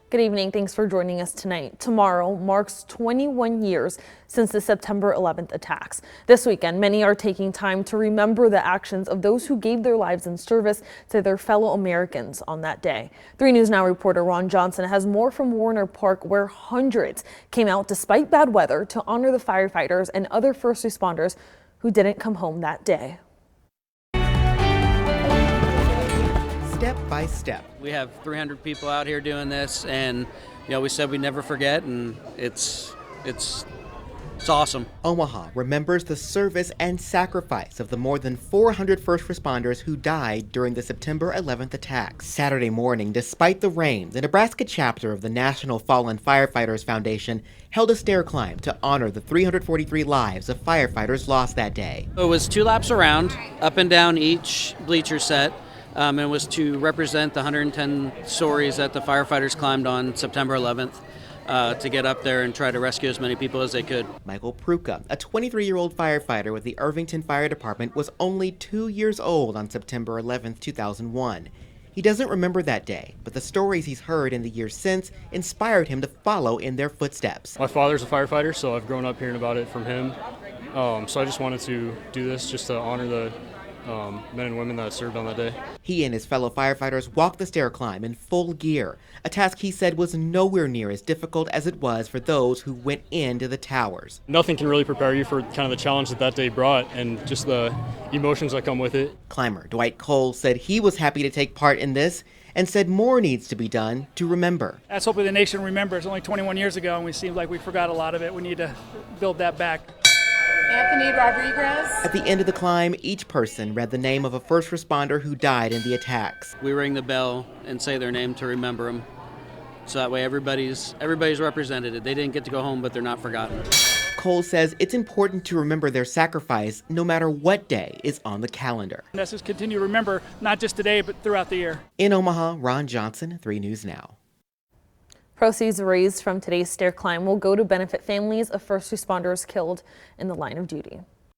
Good evening. Thanks for joining us tonight. Tomorrow marks 21 years since the September 11th attacks. This weekend, many are taking time to remember the actions of those who gave their lives in service to their fellow Americans on that day. 3 News Now reporter Ron Johnson has more from Werner Park, where hundreds came out despite bad weather to honor the firefighters and other first responders who didn't come home that day. Step by step. We have 300 people out here doing this, and we said we never forget, and it's awesome. Omaha remembers the service and sacrifice of the more than 400 first responders who died during the September 11th attacks. Saturday morning, despite the rain, the Nebraska chapter of the National Fallen Firefighters Foundation held a stair climb to honor the 343 lives of firefighters lost that day. It was 2 laps around, up and down each bleacher set. It was to represent the 110 stories that the firefighters climbed on September 11th to get up there and try to rescue as many people as they could. Michael Pruka, a 23-year-old firefighter with the Irvington Fire Department, was only 2 years old on September 11th, 2001. He doesn't remember that day, but the stories he's heard in the years since inspired him to follow in their footsteps. My father's a firefighter, so I've grown up hearing about it from him. So I just wanted to do this just to honor the men and women that served on that day. He and his fellow firefighters walked the stair climb in full gear, a task he said was nowhere near as difficult as it was for those who went into the towers. Nothing can really prepare you for kind of the challenge that day brought and just the emotions that come with it. Climber Dwight Cole said he was happy to take part in this and said more needs to be done to remember. That's hoping the nation remembers. Only 21 years ago, and we seem like we forgot a lot of it. We need to build that back. Anthony Rodriguez. At the end of the climb, each person read the name of a first responder who died in the attacks. We ring the bell and say their name to remember them, so that way everybody's represented. They didn't get to go home, but they're not forgotten. Cole says it's important to remember their sacrifice no matter what day is on the calendar. Let's just continue to remember, not just today, but throughout the year. In Omaha, Ron Johnson, 3 News Now. Proceeds raised from today's stair climb will go to benefit families of first responders killed in the line of duty.